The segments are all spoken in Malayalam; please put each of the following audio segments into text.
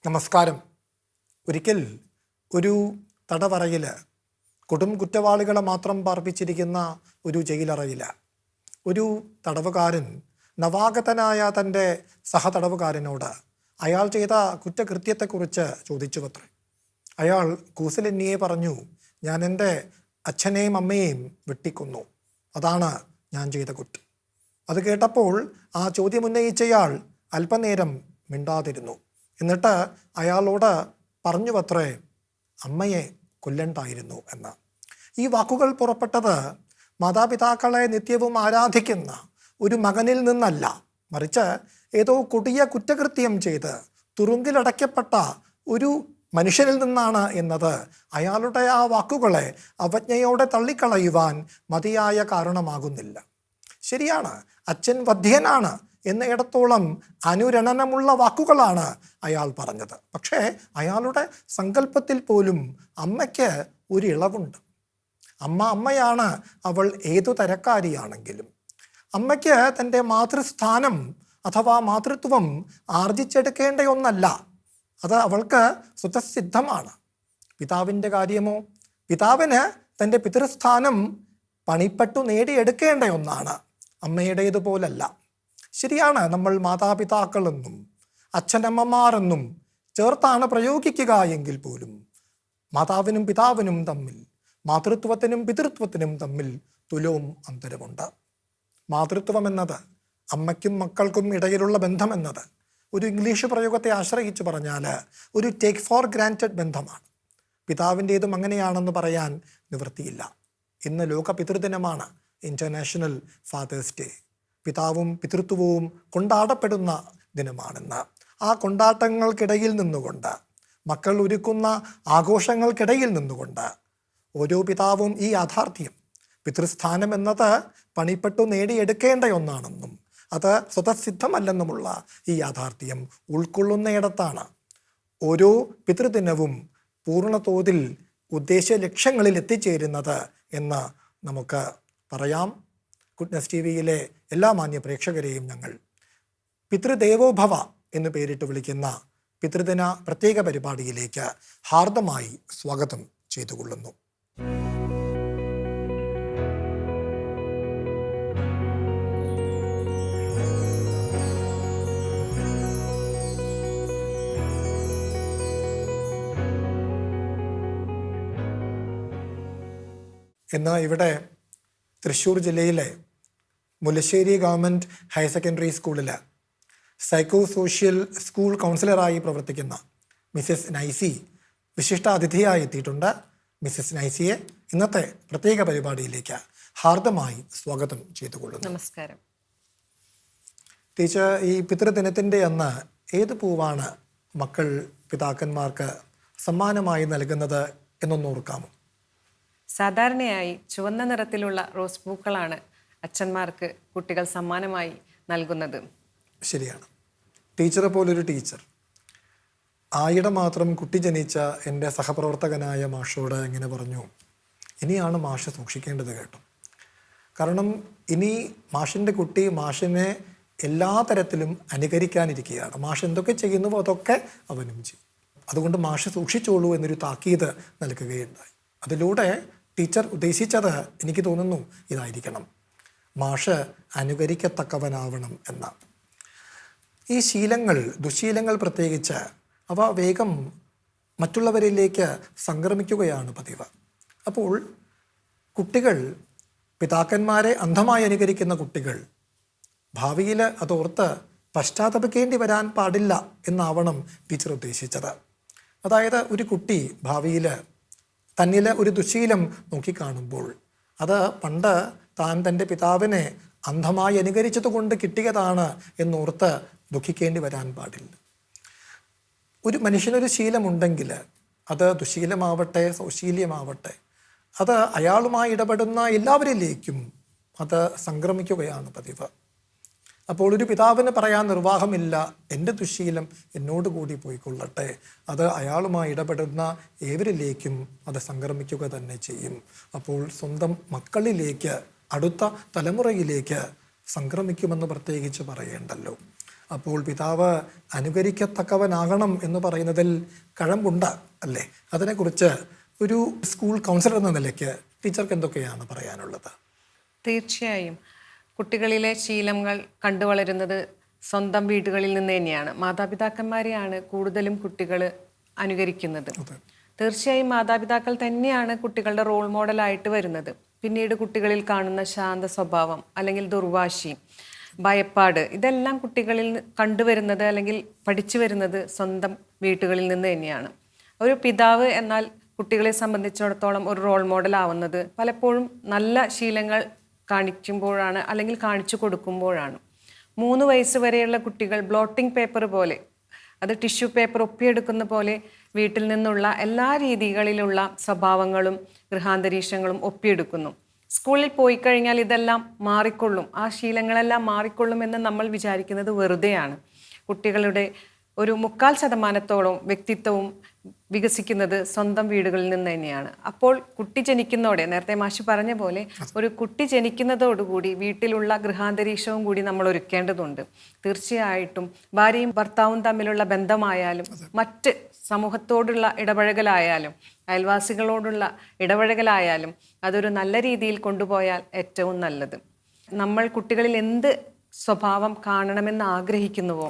നമസ്കാരം. ഒരിക്കൽ ഒരു തടവറയിൽ കൊടും കുറ്റവാളികളെ മാത്രം പാർപ്പിച്ചിരിക്കുന്ന ഒരു ജയിലറയിൽ ഒരു തടവുകാരൻ നവാഗതനായ തൻ്റെ സഹതടവുകാരനോട് അയാൾ ചെയ്ത കുറ്റകൃത്യത്തെക്കുറിച്ച് ചോദിച്ചുവത്രേ. അയാൾ കൂസലെന്നിയെ പറഞ്ഞു, ഞാൻ എൻ്റെ അച്ഛനെയും അമ്മയെയും വെട്ടിക്കൊന്നു, അതാണ് ഞാൻ ചെയ്ത കുറ്റം. അത് കേട്ടപ്പോൾ ആ ചോദ്യം ഉന്നയിച്ചയാൾ അല്പനേരം മിണ്ടാതിരുന്നു. എന്നിട്ട് അയാളോട് പറഞ്ഞുവത്രേ, അമ്മയെ കൊല്ലണ്ടായിരുന്നു എന്ന്. ഈ വാക്കുകൾ പുറപ്പെട്ടത് മാതാപിതാക്കളെ നിത്യവും ആരാധിക്കുന്ന ഒരു മകനിൽ നിന്നല്ല, മറിച്ച് ഏതോ കൊടിയ കുറ്റകൃത്യം ചെയ്ത് തുറുങ്കിലടയ്ക്കപ്പെട്ട ഒരു മനുഷ്യനിൽ നിന്നാണ് എന്നത് അയാളുടെ ആ വാക്കുകളെ അവജ്ഞയോടെ തള്ളിക്കളയുവാൻ മതിയായ കാരണമാകുന്നില്ല. ശരിയാണ്, അച്ഛൻ വധ്യനാണ് എന്നയിടത്തോളം അനുരണനമുള്ള വാക്കുകളാണ് അയാൾ പറഞ്ഞത്. പക്ഷേ അയാളുടെ സങ്കല്പത്തിൽ പോലും അമ്മയ്ക്ക് ഒരു ഇളവുണ്ട്. അമ്മയാണ്, അവൾ ഏതു തരക്കാരിയാണെങ്കിലും. അമ്മയ്ക്ക് തൻ്റെ മാതൃസ്ഥാനം അഥവാ മാതൃത്വം ആർജിച്ചെടുക്കേണ്ട ഒന്നല്ല, അത് അവൾക്ക് സ്വതസിദ്ധമാണ്. പിതാവിൻ്റെ കാര്യമോ, പിതാവിന് തൻ്റെ പിതൃസ്ഥാനം പണിപ്പെട്ടു നേടിയെടുക്കേണ്ട ഒന്നാണ്, അമ്മയുടേതുപോലല്ല. ശരിയാണ്, നമ്മൾ മാതാപിതാക്കളെന്നും അച്ഛനമ്മമാരെന്നും ചേർത്താണ് പ്രയോഗിക്കുക എങ്കിൽ പോലും മാതാവിനും പിതാവിനും തമ്മിൽ, മാതൃത്വത്തിനും പിതൃത്വത്തിനും തമ്മിൽ തുലവും അന്തരമുണ്ട്. മാതൃത്വം എന്നത്, അമ്മയ്ക്കും മക്കൾക്കും ഇടയിലുള്ള ബന്ധമെന്നത് ഒരു ഇംഗ്ലീഷ് പ്രയോഗത്തെ ആശ്രയിച്ച് പറഞ്ഞാൽ ഒരു ടേക്ക് ഫോർ ഗ്രാൻറ്റഡ് ബന്ധമാണ്. പിതാവിൻ്റേതും അങ്ങനെയാണെന്ന് പറയാൻ നിവൃത്തിയില്ല. ഇന്ന് ലോക പിതൃദിനമാണ്, ഇൻ്റർനാഷണൽ ഫാദേഴ്സ് ഡേ. പിതാവും പിതൃത്വവും കൊണ്ടാടപ്പെടുന്ന ദിനമാണെന്ന്. ആ കൊണ്ടാട്ടങ്ങൾക്കിടയിൽ നിന്നുകൊണ്ട്, മക്കൾ ഒരുക്കുന്ന ആഘോഷങ്ങൾക്കിടയിൽ നിന്നുകൊണ്ട് ഓരോ പിതാവും ഈ യാഥാർത്ഥ്യം, പിതൃസ്ഥാനം എന്നത് പണിപ്പെട്ടു നേടിയെടുക്കേണ്ട ഒന്നാണെന്നും അത് സ്വതസിദ്ധമല്ലെന്നുമുള്ള ഈ യാഥാർത്ഥ്യം ഉൾക്കൊള്ളുന്നയിടത്താണ് ഓരോ പിതൃദിനവും പൂർണ്ണതോതിൽ ഉദ്ദേശ ലക്ഷ്യങ്ങളിൽ എത്തിച്ചേരുന്നത് എന്ന് നമുക്ക് പറയാം. ഗുഡ്നസ് ടിവിയിലെ എല്ലാ മാന്യ പ്രേക്ഷകരെയും ഞങ്ങൾ പിതൃദേവോഭവ എന്ന് പേരിട്ട് വിളിക്കുന്ന പിതൃദിന പ്രത്യേക പരിപാടിയിലേക്ക് ഹാർദമായി സ്വാഗതം ചെയ്തുകൊള്ളുന്നു. ഇന്ന് ഇവിടെ തൃശ്ശൂർ ജില്ലയിലെ മുല്ലശ്ശേരി ഗവൺമെൻറ് ഹയർ സെക്കൻഡറി സ്കൂളിൽ സൈക്കോ സോഷ്യൽ സ്കൂൾ കൗൺസിലറായി പ്രവർത്തിക്കുന്ന മിസ്സസ് നൈസി വിശിഷ്ട അതിഥിയായി എത്തിയിട്ടുണ്ട്. മിസ്സസ് നൈസിയെ ഇന്നത്തെ പ്രത്യേക പരിപാടിയിലേക്ക് ഹാർദമായി സ്വാഗതം ചെയ്തുകൊള്ളുന്നു. നമസ്കാരം ടീച്ചർ, ഈ പിതൃദിനത്തിൻ്റെ അന്ന് ഏത് പൂവാണ് മക്കൾ പിതാക്കന്മാർക്ക് സമ്മാനമായി നൽകുന്നത് എന്നൊന്ന് ഓർക്കാമോ? സാധാരണയായി ചുവന്ന നിറത്തിലുള്ള റോസ് പൂക്കളാണ് അച്ഛന്മാർക്ക് കുട്ടികൾ സമ്മാനമായി നൽകുന്നത്. ശരിയാണ്. ടീച്ചറെ പോലൊരു ടീച്ചർ ആയിടെ മാത്രം കുട്ടി ജനിച്ച എൻ്റെ സഹപ്രവർത്തകനായ മാഷോട് ഇങ്ങനെ പറഞ്ഞു, ഇനിയാണ് മാഷ് സൂക്ഷിക്കേണ്ടത് കേട്ടോ. കാരണം ഇനി മാഷിൻ്റെ കുട്ടി മാഷിനെ എല്ലാ തരത്തിലും അനുകരിക്കാനിരിക്കുകയാണ്. മാഷ് എന്തൊക്കെ ചെയ്യുന്നുവോ അതൊക്കെ അവനും ചെയ്യും. അതുകൊണ്ട് മാഷ് സൂക്ഷിച്ചോളൂ എന്നൊരു താക്കീത് നൽകുകയുണ്ടായി. അതിലൂടെ ടീച്ചർ ഉദ്ദേശിച്ചത് എനിക്ക് തോന്നുന്നു ഇതായിരിക്കണം, മാഷ് അനുകരിക്കത്തക്കവനാവണം എന്ന. ഈ ശീലങ്ങൾ, ദുശീലങ്ങൾ പ്രത്യേകിച്ച്, അവ വേഗം മറ്റുള്ളവരിലേക്ക് സംക്രമിക്കുകയാണ് പതിവ്. അപ്പോൾ കുട്ടികൾ, പിതാക്കന്മാരെ അന്ധമായി അനുകരിക്കുന്ന കുട്ടികൾ ഭാവിയിൽ അതോർത്ത് പശ്ചാത്തപിക്കേണ്ടി വരാൻ പാടില്ല എന്നാവണം ടീച്ചർ ഉദ്ദേശിച്ചത്. അതായത് ഒരു കുട്ടി ഭാവിയിൽ തന്നിൽ ഒരു ദുശീലം നോക്കിക്കാണുമ്പോൾ അത് പണ്ട് താൻ തൻ്റെ പിതാവിനെ അന്ധമായി അനുകരിച്ചത് കൊണ്ട് കിട്ടിയതാണ് എന്നോർത്ത് ദുഃഖിക്കേണ്ടി വരാൻ പാടില്ല. ഒരു മനുഷ്യനൊരു ശീലമുണ്ടെങ്കിൽ അത് ദുശീലമാവട്ടെ സൗശീല്യമാവട്ടെ, അത് അയാളുമായി ഇടപെടുന്ന എല്ലാവരിലേക്കും അത് സംക്രമിക്കുകയാണ് പതിവ്. അപ്പോൾ ഒരു പിതാവിന് പറയാൻ നിർവാഹമില്ല, എൻ്റെ ദുശീലം എന്നോട് കൂടി പോയിക്കൊള്ളട്ടെ, അത് അയാളുമായി ഇടപെടുന്ന ഏവരിലേക്കും അത് സംക്രമിക്കുക തന്നെ ചെയ്യും. അപ്പോൾ സ്വന്തം മക്കളിലേക്ക്, അടുത്ത തലമുറയിലേക്ക് സംക്രമിക്കുമെന്ന് പ്രത്യേകിച്ച് പറയേണ്ടല്ലോ. അപ്പോൾ പിതാവ് അനുകരിക്കത്തക്കവനാകണം എന്ന് പറയുന്നതിൽ കഴമ്പുണ്ട് അല്ലേ? അതിനെക്കുറിച്ച് ഒരു സ്കൂൾ കൗൺസിലർ എന്ന നിലയ്ക്ക് ടീച്ചർക്ക് എന്തൊക്കെയാണ് പറയാനുള്ളത്? തീർച്ചയായും കുട്ടികളിലെ ശീലങ്ങൾ കണ്ടുവളരുന്നത് സ്വന്തം വീടുകളിൽ നിന്ന് തന്നെയാണ്. മാതാപിതാക്കന്മാരെയാണ് കൂടുതലും കുട്ടികൾ അനുകരിക്കുന്നത്. തീർച്ചയായും മാതാപിതാക്കൾ തന്നെയാണ് കുട്ടികളുടെ റോൾ മോഡലായിട്ട് വരുന്നത്. പിന്നീട് കുട്ടികളിൽ കാണുന്ന ശാന്ത സ്വഭാവം അല്ലെങ്കിൽ ദുർവാശി, ഭയപ്പാട്, ഇതെല്ലാം കുട്ടികളിൽ കണ്ടുവരുന്നത് അല്ലെങ്കിൽ പഠിച്ചു വരുന്നത് സ്വന്തം വീട്ടുകളിൽ നിന്ന് തന്നെയാണ്. ഒരു പിതാവ് എന്നാൽ കുട്ടികളെ സംബന്ധിച്ചിടത്തോളം ഒരു റോൾ മോഡൽ ആവുന്നത് പലപ്പോഴും നല്ല ശീലങ്ങൾ കാണിക്കുമ്പോഴാണ് അല്ലെങ്കിൽ കാണിച്ചു കൊടുക്കുമ്പോഴാണ്. 3 വയസ്സ് വരെയുള്ള കുട്ടികൾ ബ്ലോട്ടിംഗ് പേപ്പർ പോലെ, അത് ടിഷ്യൂ പേപ്പർ ഒപ്പിയെടുക്കുന്ന പോലെ വീട്ടിൽ നിന്നുള്ള എല്ലാ രീതികളിലുള്ള സ്വഭാവങ്ങളും ഗൃഹാന്തരീക്ഷങ്ങളും ഒപ്പിയെടുക്കുന്നു. സ്കൂളിൽ പോയി കഴിഞ്ഞാൽ ഇതെല്ലാം മാറിക്കൊള്ളും, ആ ശീലങ്ങളെല്ലാം മാറിക്കൊള്ളും എന്ന് നമ്മൾ വിചാരിക്കുന്നത് വെറുതെയാണ്. കുട്ടികളുടെ ഒരു 3/4% വ്യക്തിത്വവും വികസിക്കുന്നത് സ്വന്തം വീടുകളിൽ നിന്ന് തന്നെയാണ്. അപ്പോൾ കുട്ടി ജനിക്കുന്നതോടെ, നേരത്തെ മാഷി പറഞ്ഞ പോലെ, ഒരു കുട്ടി ജനിക്കുന്നതോടുകൂടി വീട്ടിലുള്ള ഗൃഹാന്തരീക്ഷവും കൂടി നമ്മൾ ഒരുക്കേണ്ടതുണ്ട്. തീർച്ചയായിട്ടും ഭാര്യയും ഭർത്താവും തമ്മിലുള്ള ബന്ധമായാലും മറ്റ് സമൂഹത്തോടുള്ള ഇടപഴകലായാലും അയൽവാസികളോടുള്ള ഇടപഴകലായാലും അതൊരു നല്ല രീതിയിൽ കൊണ്ടുപോയാൽ ഏറ്റവും നല്ലത്. നമ്മൾ കുട്ടികളിൽ എന്ത് സ്വഭാവം കാണണമെന്ന് ആഗ്രഹിക്കുന്നുവോ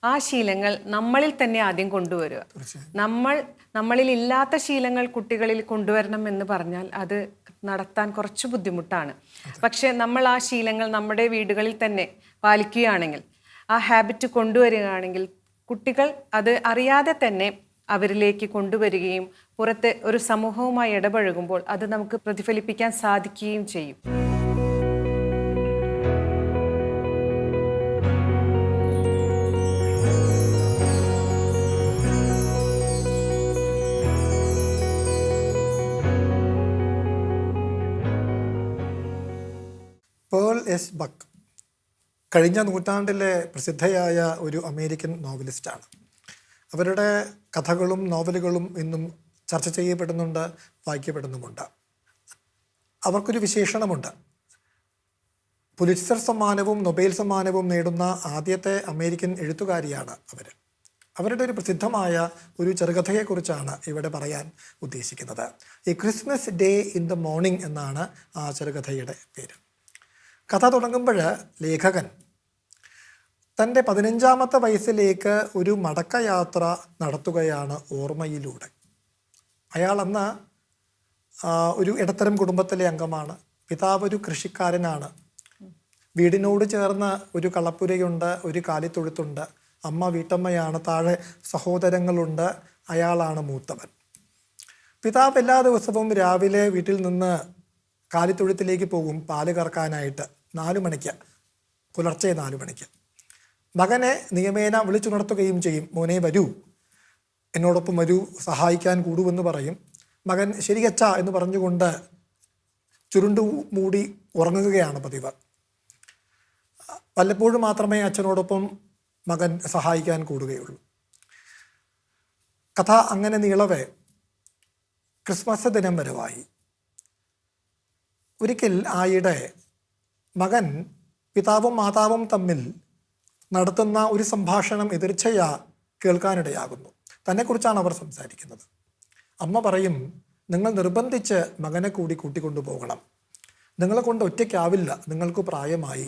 ആ ശീലങ്ങൾ നമ്മളിൽ തന്നെ ആദ്യം കൊണ്ടുവരിക. നമ്മളിൽ ഇല്ലാത്ത ശീലങ്ങൾ കുട്ടികളിൽ കൊണ്ടുവരണം എന്ന് പറഞ്ഞാൽ അത് നടത്താൻ കുറച്ച് ബുദ്ധിമുട്ടാണ്. പക്ഷെ നമ്മൾ ആ ശീലങ്ങൾ നമ്മുടെ വീടുകളിൽ തന്നെ പാലിക്കുകയാണെങ്കിൽ, ആ ഹാബിറ്റ് കൊണ്ടുവരികയാണെങ്കിൽ, കുട്ടികൾ അത് അറിയാതെ തന്നെ അവരിലേക്ക് കൊണ്ടുവരികയും പുറത്ത് ഒരു സമൂഹവുമായി ഇടപഴകുമ്പോൾ അത് നമുക്ക് പ്രതിഫലിപ്പിക്കാൻ സാധിക്കുകയും ചെയ്യും. പേൾ എസ് ബക്ക് കഴിഞ്ഞ നൂറ്റാണ്ടിലെ പ്രസിദ്ധയായ ഒരു അമേരിക്കൻ നോവലിസ്റ്റാണ്. അവരുടെ കഥകളും നോവലുകളും ഇന്നും ചർച്ച ചെയ്യപ്പെടുന്നുണ്ട്, വായിക്കപ്പെടുന്നുമുണ്ട്. അവർക്കൊരു വിശേഷണമുണ്ട്. പുലിറ്റ്സർ സമ്മാനവും നൊബേൽ സമ്മാനവും നേടുന്ന ആദ്യത്തെ അമേരിക്കൻ എഴുത്തുകാരിയാണ് അവർ. അവരുടെ ഒരു പ്രസിദ്ധമായ ഒരു ചെറുകഥയെക്കുറിച്ചാണ് ഇവിടെ പറയാൻ ഉദ്ദേശിക്കുന്നത്. A Christmas day in the morning എന്നാണ് ആ ചെറുകഥയുടെ പേര്. കഥ തുടങ്ങുമ്പോൾ ലേഖകൻ തൻ്റെ 15ാമത്തെ വയസ്സിലേക്ക് ഒരു മടക്കയാത്ര നടത്തുകയാണ് ഓർമ്മയിലൂടെ. അയാൾ അന്ന് ഒരു ഇടത്തരം കുടുംബത്തിലെ അംഗമാണ്. പിതാവ് ഒരു കൃഷിക്കാരനാണ്. വീടിനോട് ചേർന്ന് ഒരു കളപ്പുരയുണ്ട്, ഒരു കാലിത്തൊഴുത്തുണ്ട്. അമ്മ വീട്ടമ്മയാണ്, താഴെ സഹോദരങ്ങളുണ്ട്. അയാളാണ് മൂത്തവൻ. പിതാവ് എല്ലാ ദിവസവും രാവിലെ വീട്ടിൽ നിന്ന് കാലിത്തൊഴുത്തിലേക്ക് പോകും പാല് കറക്കാനായിട്ട്. 4 മണിക്ക്, പുലർച്ചെ 4 മണിക്ക്. മകനെ നിയമേന വിളിച്ചുണർത്തുകയും ചെയ്യും. മോനെ വരൂ, എന്നോടൊപ്പം വരൂ, സഹായിക്കാൻ കൂടുവെന്ന് പറയും. മകൻ ശരിയച്ച എന്ന് പറഞ്ഞുകൊണ്ട് ചുരുണ്ടു മൂടി ഉറങ്ങുകയാണ് പതിവ്. വല്ലപ്പോഴും മാത്രമേ അച്ഛനോടൊപ്പം മകൻ സഹായിക്കാൻ കൂടുകയുള്ളൂ. കഥ അങ്ങനെ നീളവേ ക്രിസ്മസ് ദിനം വരവായി. ഒരിക്കൽ ആയിടെ മകൻ പിതാവും മാതാവും തമ്മിൽ നടത്തുന്ന ഒരു സംഭാഷണം എതിർച്ചയാ കേൾക്കാനിടയാകുന്നു. തന്നെക്കുറിച്ചാണ് അവർ സംസാരിക്കുന്നത്. അമ്മ പറയും, നിങ്ങൾ നിർബന്ധിച്ച് മകനെ കൂടി കൂട്ടിക്കൊണ്ടു പോകണം. നിങ്ങളെ കൊണ്ട് ഒറ്റയ്ക്കാവില്ല, നിങ്ങൾക്ക് പ്രായമായി,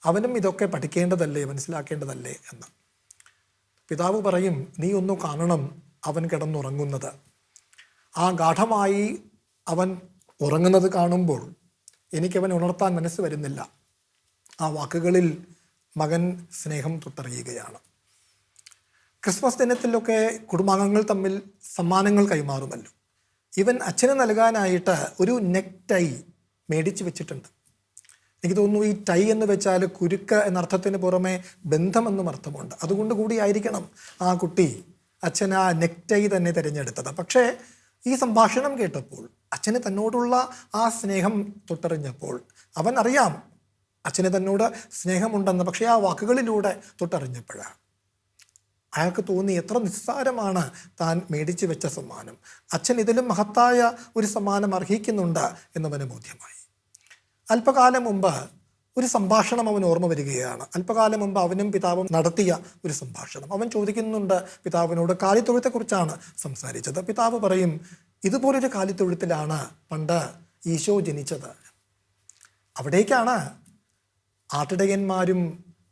അവനും ഇതൊക്കെ പഠിക്കേണ്ടതല്ലേ, മനസ്സിലാക്കേണ്ടതല്ലേ എന്ന്. പിതാവ് പറയും, നീ ഒന്ന് കാണണം അവൻ കിടന്നുറങ്ങുന്നത്. ആ ഗാഠമായി അവൻ ഉറങ്ങുന്നത് കാണുമ്പോൾ എനിക്കവൻ ഉണർത്താൻ മനസ്സ് വരുന്നില്ല. ആ വാക്കുകളിൽ മകൻ സ്നേഹം തൊട്ടറിയുകയാണ്. ക്രിസ്മസ് ദിനത്തിലൊക്കെ കുടുംബാംഗങ്ങൾ തമ്മിൽ സമ്മാനങ്ങൾ കൈമാറുമല്ലോ. ഇവൻ അച്ഛന് നൽകാനായിട്ട് ഒരു നെക്ക് ടൈ മേടിച്ച് വെച്ചിട്ടുണ്ട്. എനിക്ക് തോന്നുന്നു ഈ ടൈ എന്ന് വെച്ചാൽ കുരുക്ക് എന്നർത്ഥത്തിന് പുറമെ ബന്ധമെന്നും അർത്ഥമുണ്ട്. അതുകൊണ്ട് കൂടിയായിരിക്കണം ആ കുട്ടി അച്ഛൻ ആ നെക്ക് ടൈ തന്നെ തിരഞ്ഞെടുത്തത്. പക്ഷേ ഈ സംഭാഷണം കേട്ടപ്പോൾ, അച്ഛന് തന്നോടുള്ള ആ സ്നേഹം തൊട്ടറിഞ്ഞപ്പോൾ, അവൻ അറിയാം അച്ഛന് തന്നോട് സ്നേഹമുണ്ടെന്ന്. പക്ഷേ ആ വാക്കുകളിലൂടെ തൊട്ടറിഞ്ഞപ്പോഴാണ് അയാൾക്ക് തോന്നി എത്ര നിസ്സാരമാണ് താൻ മേടിച്ചു വെച്ച സമ്മാനം. അച്ഛൻ ഇതിലും മഹത്തായ ഒരു സമ്മാനം അർഹിക്കുന്നുണ്ട് എന്നവന് ബോധ്യമായി. അല്പകാലം മുമ്പ് ഒരു സംഭാഷണം അവൻ ഓർമ്മ വരികയാണ്. അല്പകാലം മുമ്പ് അവനും പിതാവും നടത്തിയ ഒരു സംഭാഷണം. അവൻ ചോദിക്കുന്നുണ്ട് പിതാവിനോട്, കാലിത്തൊഴുത്തെക്കുറിച്ചാണ് സംസാരിച്ചത്. പിതാവ് പറയും, ഇതുപോലൊരു കാലിത്തൊഴുത്തിലാണ് പണ്ട് ഈശോ ജനിച്ചത്. അവിടേക്കാണ് ആട്ടിടയന്മാരും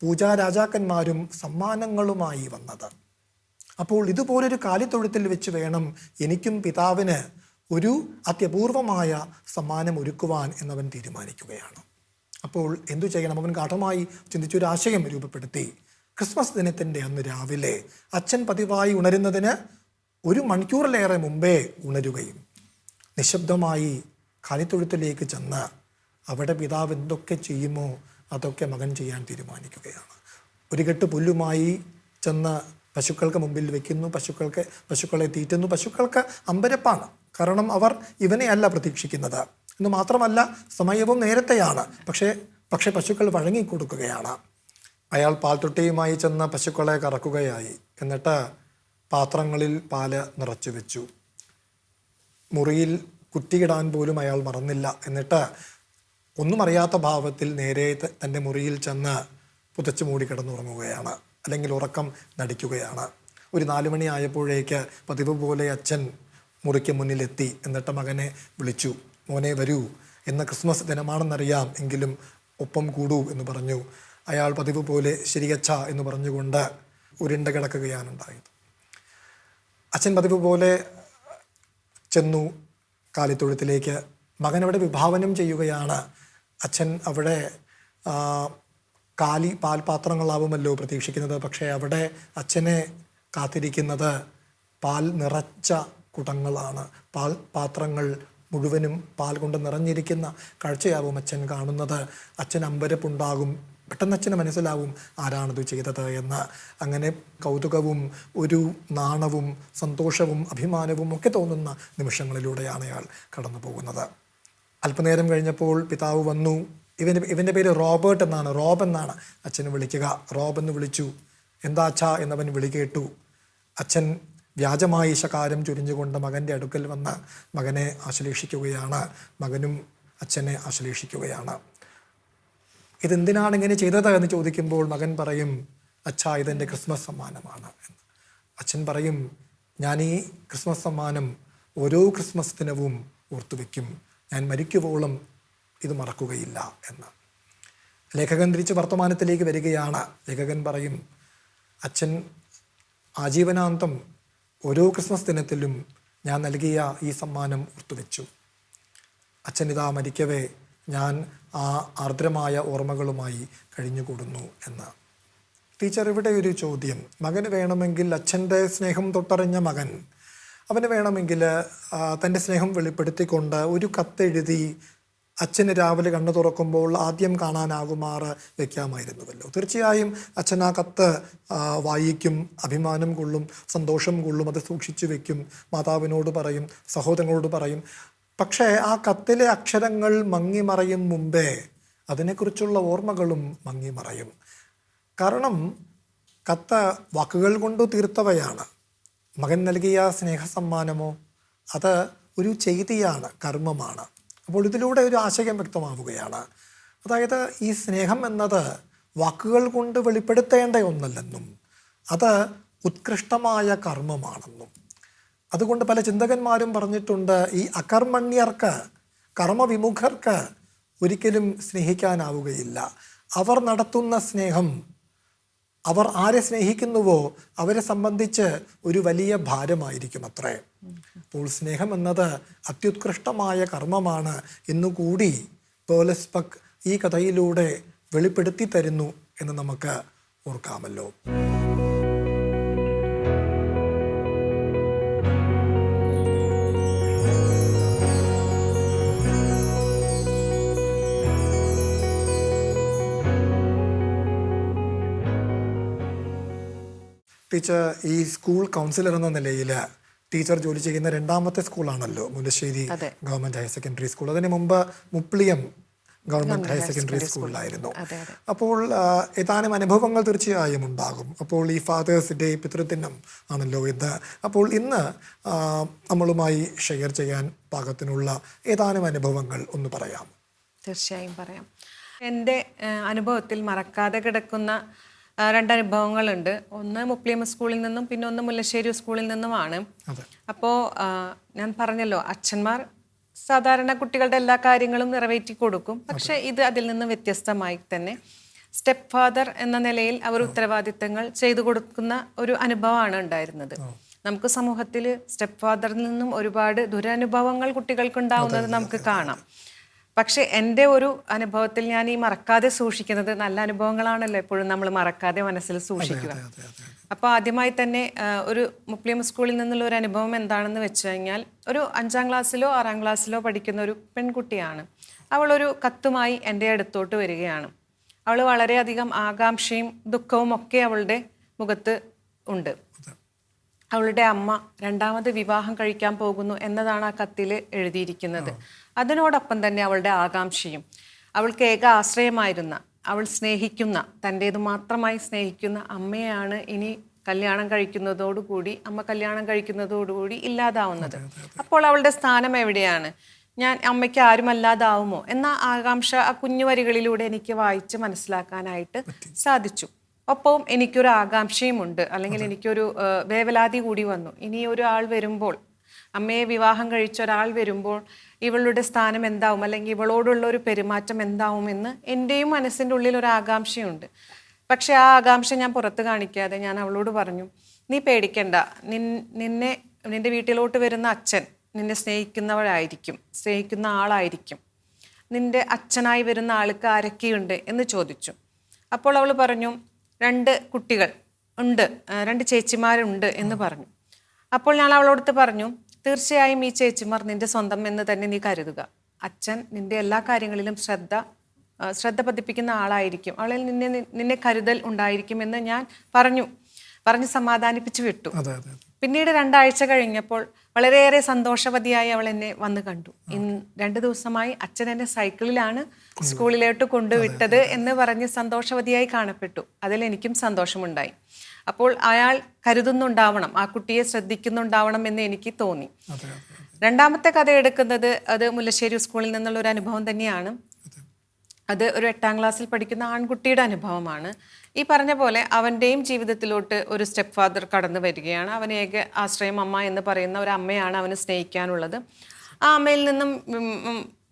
പൂജാരാജാക്കന്മാരും സമ്മാനങ്ങളുമായി വന്നത്. അപ്പോൾ ഇതുപോലൊരു കാലിത്തൊഴുത്തിൽ വെച്ച് വേണം എനിക്കും പിതാവിന് ഒരു അത്യപൂർവമായ സമ്മാനം ഒരുക്കുവാൻ എന്നവൻ തീരുമാനിക്കുകയാണ്. അപ്പോൾ എന്തു ചെയ്യണം? അവൻ ഗാഠമായി ചിന്തിച്ചൊരാശയം രൂപപ്പെടുത്തി. ക്രിസ്മസ് ദിനത്തിൻ്റെ അന്ന് രാവിലെ അച്ഛൻ പതിവായി ഉണരുന്നതിന് 1 മണിക്കൂറിലേറെ മുമ്പേ ഉണരുകയും നിശബ്ദമായി കാലിത്തൊഴുത്തിലേക്ക് ചെന്ന് അവിടെ പിതാവ് എന്തൊക്കെ ചെയ്യുമോ അതൊക്കെ മകൻ ചെയ്യാൻ തീരുമാനിക്കുകയാണ്. ഒരു കെട്ട് പുല്ലുമായി ചെന്ന് പശുക്കൾക്ക് മുമ്പിൽ വെക്കുന്നു. പശുക്കളെ തീറ്റുന്നു. പശുക്കൾക്ക് അമ്പരപ്പാണ്. കാരണം അവർ ഇവനെ അല്ല പ്രതീക്ഷിക്കുന്നത് എന്ന് മാത്രമല്ല, സമയവും നേരത്തെയാണ്. പക്ഷേ പശുക്കൾ വഴങ്ങിക്കൊടുക്കുകയാണ്. അയാൾ പാൽത്തൊട്ടിയുമായി ചെന്ന് പശുക്കളെ കറക്കുകയായി. എന്നിട്ട് പാത്രങ്ങളിൽ പാല് നിറച്ചു വെച്ചു. മുറിയിൽ കുറ്റിയിടാൻ പോലും അയാൾ മറന്നില്ല. എന്നിട്ട് ഒന്നും അറിയാത്ത ഭാവത്തിൽ നേരെ തൻ്റെ മുറിയിൽ ചെന്ന് പുതച്ചു മൂടി കിടന്നുറങ്ങുകയാണ്, അല്ലെങ്കിൽ ഉറക്കം നടിക്കുകയാണ്. ഒരു 4 മണി ആയപ്പോഴേക്ക് പതിവ് പോലെ അച്ഛൻ മുറിക്ക് മുന്നിലെത്തി. എന്നിട്ട് മകനെ വിളിച്ചു. മോനെ വരൂ, ഇന്ന് ക്രിസ്മസ് ദിനമാണെന്നറിയാം, എങ്കിലും ഒപ്പം കൂടൂ എന്ന് പറഞ്ഞു. അയാൾ പതിവ് പോലെ ശരിയച്ഛ എന്ന് പറഞ്ഞുകൊണ്ട് ഉരുണ്ട കിടക്കുകയാണ് ഉണ്ടായത്. അച്ഛൻ പതിവ് പോലെ ചെന്നു കാലിത്തൊഴുത്തിലേക്ക്. മകൻ അവിടെ വിഭാവനം ചെയ്യുകയാണ്. അച്ഛൻ അവിടെ പാൽപാത്രങ്ങളാവുമല്ലോ പ്രതീക്ഷിക്കുന്നത്. പക്ഷേ അവിടെ അച്ഛനെ കാത്തിരിക്കുന്നത് പാൽ നിറച്ച കുടങ്ങളാണ്. പാത്രങ്ങൾ മുഴുവനും പാൽ കൊണ്ട് നിറഞ്ഞിരിക്കുന്ന കാഴ്ചയാവും അച്ഛൻ കാണുന്നത്. അച്ഛൻ അമ്പരപ്പുണ്ടാകും. പെട്ടെന്ന് അച്ഛന് മനസ്സിലാവും ആരാണിത് ചെയ്തത് എന്ന്. അങ്ങനെ കൗതുകവും ഒരു നാണവും സന്തോഷവും അഭിമാനവും ഒക്കെ തോന്നുന്ന നിമിഷങ്ങളിലൂടെയാണ് അയാൾ കടന്നു പോകുന്നത്. അല്പനേരം കഴിഞ്ഞപ്പോൾ പിതാവ് വന്നു. ഇവൻ്റെ പേര് റോബർട്ട് എന്നാണ്. റോബ് എന്നാണ് അച്ഛനെ വിളിക്കുക. റോബ് എന്ന് വിളിച്ചു. എന്താ അച്ഛാ എന്നവൻ വിളി കേട്ടു. അച്ഛൻ വ്യാജമായി ശകാരം ചൊരിഞ്ഞുകൊണ്ട് മകൻ്റെ അടുക്കൽ വന്ന് മകനെ ആശ്ലേഷിക്കുകയാണ്. മകനും അച്ഛനെ ആശ്ലേഷിക്കുകയാണ്. ഇതെന്തിനാണ് ഇങ്ങനെ ചെയ്തത് എന്ന് ചോദിക്കുമ്പോൾ മകൻ പറയും, അച്ഛാ ഇതെൻ്റെ ക്രിസ്മസ് സമ്മാനമാണ് എന്ന്. അച്ഛൻ പറയും, ഞാൻ ഈ ക്രിസ്മസ് സമ്മാനം ഓരോ ക്രിസ്മസ് ദിനവും ഓർത്തുവെക്കും. ഞാൻ മരിക്കുവോളം ഇത് മറക്കുകയില്ല എന്ന്. ലേഖകൻ തിരിച്ച് വർത്തമാനത്തിലേക്ക് വരികയാണ്. ലേഖകൻ പറയും, അച്ഛൻ ആജീവനാന്തം ഓരോ ക്രിസ്മസ് ദിനത്തിലും ഞാൻ നൽകിയ ഈ സമ്മാനം ഓർത്തുവെച്ചു. അച്ഛൻ ഇതാ മരിക്കവേ ഞാൻ ആ ആർദ്രമായ ഓർമ്മകളുമായി കഴിഞ്ഞുകൂടുന്നു എന്ന്. ടീച്ചർ, ഇവിടെ ഒരു ചോദ്യം. മകന് വേണമെങ്കിൽ അച്ഛൻ്റെ സ്നേഹം തൊട്ടറിഞ്ഞ മകൻ അവന് വേണമെങ്കിൽ തൻ്റെ സ്നേഹം വെളിപ്പെടുത്തിക്കൊണ്ട് ഒരു കത്തെഴുതി അച്ഛന് രാവിലെ കണ്ണു തുറക്കുമ്പോൾ ആദ്യം കാണാനാകുമാറ് വെക്കാമായിരുന്നുവല്ലോ. തീർച്ചയായും അച്ഛൻ ആ കത്ത് വായിക്കും, അഭിമാനം കൊള്ളും, സന്തോഷം കൊള്ളും, അത് സൂക്ഷിച്ചു വെക്കും, മാതാവിനോട് പറയും, സഹോദരങ്ങളോട് പറയും. പക്ഷേ ആ കത്തിലെ അക്ഷരങ്ങൾ മങ്ങിമറയും മുമ്പേ അതിനെക്കുറിച്ചുള്ള ഓർമ്മകളും മങ്ങിമറയും. കാരണം കത്ത് വാക്കുകൾ കൊണ്ട് തീർത്തവയാണ്. മകൻ നൽകിയ സ്നേഹസമ്മാനമോ അത് ഒരു ചെയ്തിയാണ്, കർമ്മമാണ്. അപ്പോൾ ഇതിലൂടെ ഒരു ആശയം വ്യക്തമാവുകയാണ്. അതായത് ഈ സ്നേഹം എന്നത് വാക്കുകൾ കൊണ്ട് വെളിപ്പെടുത്തേണ്ട ഒന്നല്ലെന്നും അത് ഉത്കൃഷ്ടമായ കർമ്മമാണെന്നും. അതുകൊണ്ട് പല ചിന്തകന്മാരും പറഞ്ഞിട്ടുണ്ട്, ഈ അകർമ്മണ്യർക്ക്, കർമ്മവിമുഖർക്ക് ഒരിക്കലും സ്നേഹിക്കാനാവുകയില്ല. അവർ നടത്തുന്ന സ്നേഹം, അവർ ആരെ സ്നേഹിക്കുന്നുവോ അവരെ സംബന്ധിച്ച് ഒരു വലിയ ഭാരമായിരിക്കും അത്രേ. അപ്പോൾ സ്നേഹം എന്നത് അത്യുത്കൃഷ്ടമായ കർമ്മമാണ് എന്നുകൂടി പേർലസ് ബക്ക് ഈ കഥയിലൂടെ വെളിപ്പെടുത്തി തരുന്നു എന്ന് നമുക്ക് ഓർക്കാമല്ലോ. ടീച്ചർ ഈ സ്കൂൾ കൗൺസിലർ എന്ന നിലയിൽ ടീച്ചർ ജോലി ചെയ്യുന്ന 2ാമത്തെ സ്കൂളാണല്ലോ Mullassery government higher secondary school. അതിന് മുമ്പ് മുപ്ലിയം ഗവൺമെൻറ് ഹയർ സെക്കൻഡറി സ്കൂളിലായിരുന്നു. അപ്പോൾ ഏതാനും അനുഭവങ്ങൾ തീർച്ചയായും ഉണ്ടാകും. അപ്പോൾ ഈ ഫാദേഴ്സ് ഡേ, പിതൃദിനം ആണല്ലോ ഇത്. അപ്പോൾ ഇന്ന് നമ്മളുമായി ഷെയർ ചെയ്യാൻ പാകത്തിനുള്ള ഏതാനും അനുഭവങ്ങൾ ഒന്ന് പറയാം. തീർച്ചയായും പറയാം. എൻ്റെ അനുഭവത്തിൽ മറക്കാതെ കിടക്കുന്ന രണ്ടനുഭവങ്ങളുണ്ട്. ഒന്ന് മുപ്ലിം സ്കൂളിൽ നിന്നും പിന്നെ ഒന്ന് മുല്ലശ്ശേരി സ്കൂളിൽ നിന്നുമാണ്. അപ്പോൾ ഞാൻ പറഞ്ഞല്ലോ, അച്ഛന്മാർ സാധാരണ കുട്ടികളുടെ എല്ലാ കാര്യങ്ങളും നിറവേറ്റി കൊടുക്കും. പക്ഷെ ഇത് അതിൽ നിന്ന് വ്യത്യസ്തമായി തന്നെ സ്റ്റെപ്പ് ഫാദർ എന്ന നിലയിൽ അവർ ഉത്തരവാദിത്തങ്ങൾ ചെയ്തു കൊടുക്കുന്ന ഒരു അനുഭവമാണ് ഉണ്ടായിരുന്നത്. നമുക്ക് സമൂഹത്തിൽ സ്റ്റെപ്പ് ഫാദറിൽ നിന്നും ഒരുപാട് ദുരനുഭവങ്ങൾ കുട്ടികൾക്ക് ഉണ്ടാവുന്നത് നമുക്ക് കാണാം. പക്ഷെ എൻ്റെ ഒരു അനുഭവത്തിൽ ഞാൻ ഈ മറക്കാതെ സൂക്ഷിക്കുന്നത്, നല്ല അനുഭവങ്ങളാണല്ലോ എപ്പോഴും നമ്മൾ മറക്കാതെ മനസ്സിൽ സൂക്ഷിക്കുക. അപ്പോൾ ആദ്യമായി തന്നെ ഒരു മുസ്ലിം സ്കൂളിൽ നിന്നുള്ള ഒരു അനുഭവം എന്താണെന്ന് വെച്ച് കഴിഞ്ഞാൽ, ഒരു 5ാം ക്ലാസ്സിലോ 6ാം ക്ലാസ്സിലോ പഠിക്കുന്ന ഒരു പെൺകുട്ടിയാണ്. അവളൊരു കത്തുമായി എൻ്റെ അടുത്തോട്ട് വരികയാണ്. അവൾ വളരെയധികം ആകാംക്ഷയും ദുഃഖവും ഒക്കെ അവളുടെ മുഖത്ത് ഉണ്ട്. അവളുടെ അമ്മ 2ാമത് വിവാഹം കഴിക്കാൻ പോകുന്നു എന്നതാണ് ആ കത്തിൽ എഴുതിയിരിക്കുന്നത്. അതിനോടൊപ്പം തന്നെ അവളുടെ ആകാംക്ഷയും, അവൾക്ക് ഏക ആശ്രയമായിരുന്ന, അവൾ സ്നേഹിക്കുന്ന, തൻ്റേത് മാത്രമായി സ്നേഹിക്കുന്ന അമ്മയാണ് ഇനി കല്യാണം കഴിക്കുന്നതോടുകൂടി, അമ്മ കല്യാണം കഴിക്കുന്നതോടുകൂടി ഇല്ലാതാവുന്നത്. അപ്പോൾ അവളുടെ സ്ഥാനം എവിടെയാണ്? ഞാൻ അമ്മയ്ക്ക് ആരുമല്ലാതാവുമോ എന്ന ആകാംക്ഷ ആ കുഞ്ഞു വരികളിലൂടെ എനിക്ക് വായിച്ച് മനസ്സിലാക്കാനായിട്ട് സാധിച്ചു. ഒപ്പം എനിക്കൊരു ആകാംക്ഷയുമുണ്ട്, അല്ലെങ്കിൽ എനിക്കൊരു വേവലാതി കൂടി വന്നു. ഇനി ഒരാൾ വരുമ്പോൾ, അമ്മയെ വിവാഹം കഴിച്ച ഒരാൾ വരുമ്പോൾ ഇവളുടെ സ്ഥാനം എന്താവും, അല്ലെങ്കിൽ ഇവളോടുള്ള ഒരു പെരുമാറ്റം എന്താവുമെന്ന് എൻ്റെയും മനസ്സിൻ്റെ ഉള്ളിൽ ഒരു ആകാംക്ഷയുണ്ട്. പക്ഷെ ആ ആകാംക്ഷ ഞാൻ പുറത്ത് കാണിക്കാതെ ഞാൻ അവളോട് പറഞ്ഞു, നീ പേടിക്കണ്ട, നിന്റെ വീട്ടിലോട്ട് വരുന്ന അച്ഛൻ നിന്നെ സ്നേഹിക്കുന്ന ആളായിരിക്കും. നിന്റെ അച്ഛനായി വരുന്ന ആൾക്ക് ആരൊക്കെയുണ്ട് എന്ന് ചോദിച്ചു. അപ്പോൾ അവൾ പറഞ്ഞു, 2 കുട്ടികൾ ഉണ്ട്, 2 ചേച്ചിമാരുണ്ട് എന്ന് പറഞ്ഞു. അപ്പോൾ ഞാൻ അവളോട് പറഞ്ഞു, തീർച്ചയായും ഈ ചേച്ചിമാർ നിന്റെ സ്വന്തം എന്ന് തന്നെ നീ കരുതുക. അച്ഛൻ നിന്റെ എല്ലാ കാര്യങ്ങളിലും ശ്രദ്ധ പതിപ്പിക്കുന്ന ആളായിരിക്കും. അവളിൽ നിന്നെ കരുതൽ ഉണ്ടായിരിക്കുമെന്ന് ഞാൻ പറഞ്ഞ് സമാധാനിപ്പിച്ചു വിട്ടു. പിന്നീട് 2 ആഴ്ച കഴിഞ്ഞപ്പോൾ വളരെയേറെ സന്തോഷവതിയായി അവൾ എന്നെ വന്ന് കണ്ടു. 2 ദിവസമായി അച്ഛൻ എന്നെ സൈക്കിളിലാണ് സ്കൂളിലോട്ട് കൊണ്ടുവിട്ടത് എന്ന് പറഞ്ഞ് സന്തോഷവതിയായി കാണപ്പെട്ടു. അതിൽ എനിക്കും സന്തോഷമുണ്ടായി. അപ്പോൾ അയാൾ കരുതുന്നുണ്ടാവണം, ആ കുട്ടിയെ ശ്രദ്ധിക്കുന്നുണ്ടാവണം എന്ന് എനിക്ക് തോന്നി. 2ാമത്തെ കഥ എടുക്കുന്നത് അത് മുല്ലശ്ശേരി സ്കൂളിൽ നിന്നുള്ള ഒരു അനുഭവം തന്നെയാണ്. അത് ഒരു 8ാം ക്ലാസ്സിൽ പഠിക്കുന്ന ആൺകുട്ടിയുടെ അനുഭവമാണ്. ഈ പറഞ്ഞ പോലെ അവൻ്റെയും ജീവിതത്തിലോട്ട് ഒരു സ്റ്റെപ്പ് ഫാദർ കടന്നു വരികയാണ്. അവൻ ഏക ആശ്രയം അമ്മ എന്ന് പറയുന്ന ഒരു അമ്മയാണ് അവന് സ്നേഹിക്കാനുള്ളത്. ആ അമ്മയിൽ നിന്നും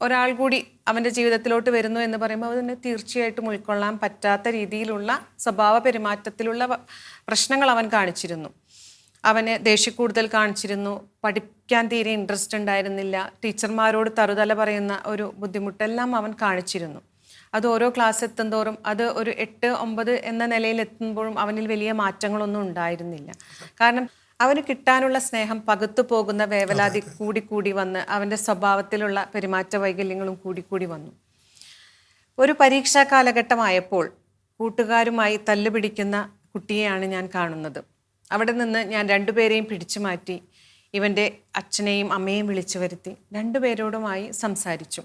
ഒരാൾ കൂടി അവൻ്റെ ജീവിതത്തിലോട്ട് വരുന്നു എന്ന് പറയുമ്പോൾ അതിന് തീർച്ചയായിട്ടും ഉൾക്കൊള്ളാൻ പറ്റാത്ത രീതിയിലുള്ള സ്വഭാവ പെരുമാറ്റത്തിലുള്ള പ്രശ്നങ്ങൾ അവൻ കാണിച്ചിരുന്നു. അവന് ദേഷ്യക്കൂടുതൽ കാണിച്ചിരുന്നു, പഠിക്കാൻ തീരെ ഇൻട്രസ്റ്റ് ഉണ്ടായിരുന്നില്ല, ടീച്ചർമാരോട് തറുതല പറയുന്ന ഒരു ബുദ്ധിമുട്ടെല്ലാം അവൻ കാണിച്ചിരുന്നു. അത് ഓരോ ക്ലാസ് എത്തുന്തോറും, അത് ഒരു 8, 9 എന്ന നിലയിൽ എത്തുമ്പോഴും അവനിൽ വലിയ മാറ്റങ്ങളൊന്നും ഉണ്ടായിരുന്നില്ല. കാരണം അവന് കിട്ടാനുള്ള സ്നേഹം പകുത്തു പോകുന്ന വേവലാതി കൂടി വന്ന് അവൻ്റെ സ്വഭാവത്തിലുള്ള പെരുമാറ്റ വൈകല്യങ്ങളും കൂടി വന്നു. ഒരു പരീക്ഷാ കാലഘട്ടമായപ്പോൾ കൂട്ടുകാരുമായി തല്ലുപിടിക്കുന്ന കുട്ടിയെയാണ് ഞാൻ കാണുന്നത്. അവിടെ നിന്ന് ഞാൻ 2 പേരെയും പിടിച്ചു മാറ്റി ഇവൻ്റെ അച്ഛനെയും അമ്മയെയും വിളിച്ചു വരുത്തി 2 പേരോടുമായി സംസാരിച്ചു.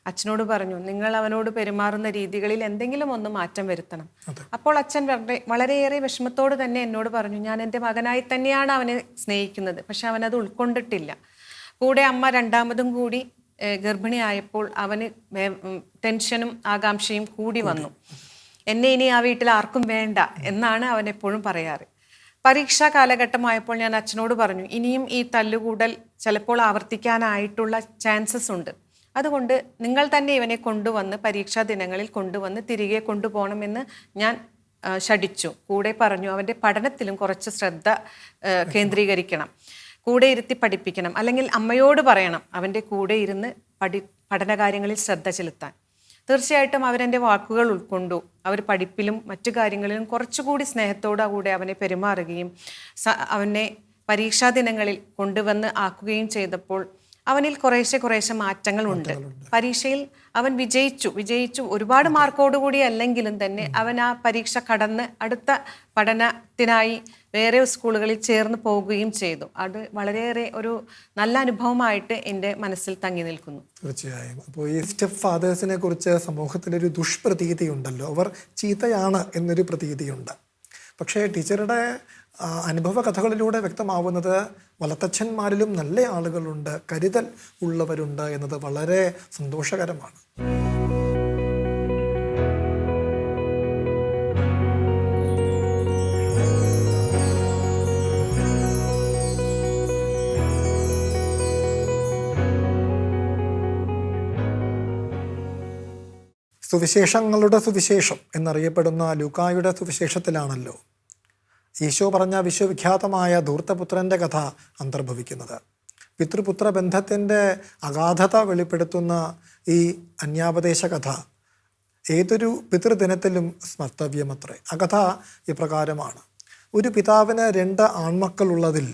അച്ഛനോട് പറഞ്ഞു, നിങ്ങൾ അവനോട് പെരുമാറുന്ന രീതികളിൽ എന്തെങ്കിലും ഒന്ന് മാറ്റം വരുത്തണം. അപ്പോൾ അച്ഛൻ വളരെയേറെ വിഷമത്തോട് തന്നെ എന്നോട് പറഞ്ഞു, ഞാൻ എൻ്റെ മകനായി തന്നെയാണ് അവനെ സ്നേഹിക്കുന്നത്, പക്ഷെ അവനത് ഉൾക്കൊണ്ടിട്ടില്ല. കൂടെ അമ്മ 2ാമതും കൂടി ഗർഭിണിയായപ്പോൾ അവന് ടെൻഷനും ആകാംക്ഷയും കൂടി വന്നു. എന്നെ ഇനി ആ വീട്ടിൽ ആർക്കും വേണ്ട എന്നാണ് അവൻ എപ്പോഴും പറയാറ്. പരീക്ഷാ കാലഘട്ടമായപ്പോൾ ഞാൻ അച്ഛനോട് പറഞ്ഞു, ഇനിയും ഈ തല്ലുകൂടൽ ചിലപ്പോൾ ആവർത്തിക്കാനായിട്ടുള്ള ചാൻസസ് ഉണ്ട്. അതുകൊണ്ട് നിങ്ങൾ തന്നെ ഇവനെ കൊണ്ടുവന്ന് പരീക്ഷാ ദിനങ്ങളിൽ കൊണ്ടുവന്ന് തിരികെ കൊണ്ടുപോകണമെന്ന് ഞാൻ ശഠിച്ചു. കൂടെ പറഞ്ഞു, അവൻ്റെ പഠനത്തിലും കുറച്ച് ശ്രദ്ധ കേന്ദ്രീകരിക്കണം, കൂടെ ഇരുത്തി പഠിപ്പിക്കണം, അല്ലെങ്കിൽ അമ്മയോട് പറയണം അവൻ്റെ കൂടെ ഇരുന്ന് പഠനകാര്യങ്ങളിൽ ശ്രദ്ധ ചെലുത്താൻ. തീർച്ചയായിട്ടും അവരെൻ്റെ വാക്കുകൾ ഉൾക്കൊണ്ടു. അവർ പഠിപ്പിലും മറ്റു കാര്യങ്ങളിലും കുറച്ചുകൂടി സ്നേഹത്തോടു കൂടെ അവനെ പെരുമാറുകയും അവനെ പരീക്ഷാ ദിനങ്ങളിൽ കൊണ്ടുവന്ന് ആക്കുകയും ചെയ്തപ്പോൾ അവനിൽ കുറേശ്ശെ മാറ്റങ്ങളുണ്ട്. പരീക്ഷയിൽ അവൻ വിജയിച്ചു ഒരുപാട് മാർക്കോടുകൂടി അല്ലെങ്കിലും തന്നെ അവൻ ആ പരീക്ഷ കടന്ന് അടുത്ത പഠനത്തിനായി വേറെ സ്കൂളുകളിൽ ചേർന്ന് പോകുകയും ചെയ്തു. അത് വളരെയേറെ ഒരു നല്ല അനുഭവമായിട്ട് എൻ്റെ മനസ്സിൽ തങ്ങി നിൽക്കുന്നു. തീർച്ചയായും. അപ്പോൾ ഈ സ്റ്റെപ്പ് ഫാദേഴ്സിനെ കുറിച്ച് സമൂഹത്തിലൊരു ദുഷ്പ്രതീതി ഉണ്ടല്ലോ, അവർ ചീത്തയാണ് എന്നൊരു പ്രതീതിയുണ്ട്. പക്ഷേ ടീച്ചറുടെ അനുഭവ കഥകളിലൂടെ വ്യക്തമാവുന്നത് വളർത്തച്ഛന്മാരിലും നല്ല ആളുകളുണ്ട്, കരുതൽ ഉള്ളവരുണ്ട് എന്നത് വളരെ സന്തോഷകരമാണ്. സുവിശേഷങ്ങളുടെ സുവിശേഷം എന്നറിയപ്പെടുന്ന ലൂക്കായുടെ സുവിശേഷത്തിലാണല്ലോ ഈശോ പറഞ്ഞ വിശ്വവിഖ്യാതമായ ധൂർത്തപുത്രൻ്റെ കഥ അന്തർഭവിക്കുന്നത്. പിതൃപുത്ര ബന്ധത്തിൻ്റെ അഗാധത വെളിപ്പെടുത്തുന്ന ഈ അന്യാപദേശ കഥ ഏതൊരു പിതൃദിനത്തിലും സ്മർത്തവ്യമത്രേ. ആ കഥ ഇപ്രകാരമാണ്. ഒരു പിതാവിന് 2 ആൺമക്കളുള്ളതിൽ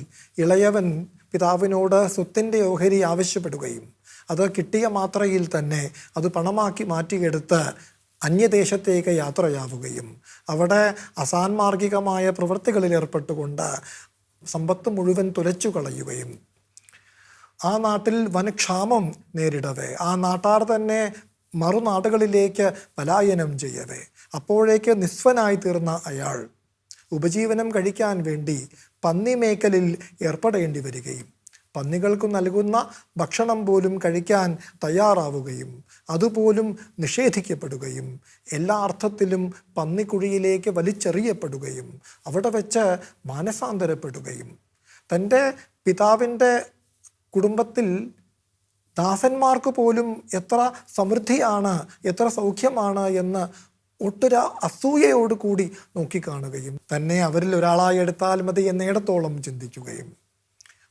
ഇളയവൻ പിതാവിനോട് സ്വത്തിൻ്റെ ഓഹരി ആവശ്യപ്പെടുകയും അത് കിട്ടിയ മാത്രയിൽ തന്നെ അത് പണമാക്കി മാറ്റിയെടുത്ത് അന്യദേശത്തേക്ക് യാത്രയാവുകയും അവിടെ അസാൻമാർഗികമായ പ്രവൃത്തികളിൽ ഏർപ്പെട്ടുകൊണ്ട് സമ്പത്ത് മുഴുവൻ തുലച്ചു കളയുകയും ആ നാട്ടിൽ വനക്ഷാമം നേരിടവേ ആ നാട്ടാർ തന്നെ മറുനാടുകളിലേക്ക് പലായനം ചെയ്യവേ അപ്പോഴേക്ക് നിസ്വനായി തീർന്ന അയാൾ ഉപജീവനം കഴിക്കാൻ വേണ്ടി പന്നി മേക്കലിൽ ഏർപ്പെടേണ്ടി വരികയും പന്നികൾക്ക് നൽകുന്ന ഭക്ഷണം പോലും കഴിക്കാൻ തയ്യാറാവുകയും അതുപോലും നിഷേധിക്കപ്പെടുകയും എല്ലാ അർത്ഥത്തിലും പന്നിക്കുഴിയിലേക്ക് വലിച്ചെറിയപ്പെടുകയും അവിടെ വെച്ച് മാനസാന്തരപ്പെടുകയും തൻ്റെ പിതാവിൻ്റെ കുടുംബത്തിൽ ദാസന്മാർക്ക് പോലും എത്ര സമൃദ്ധിയാണ്, എത്ര സൗഖ്യമാണ് എന്ന് ഒട്ടൊരു അസൂയയോട് കൂടി നോക്കിക്കാണുകയും തന്നെ അവരിൽ ഒരാളായി എടുത്താൽ മതി എന്നിടത്തോളം ചിന്തിക്കുകയും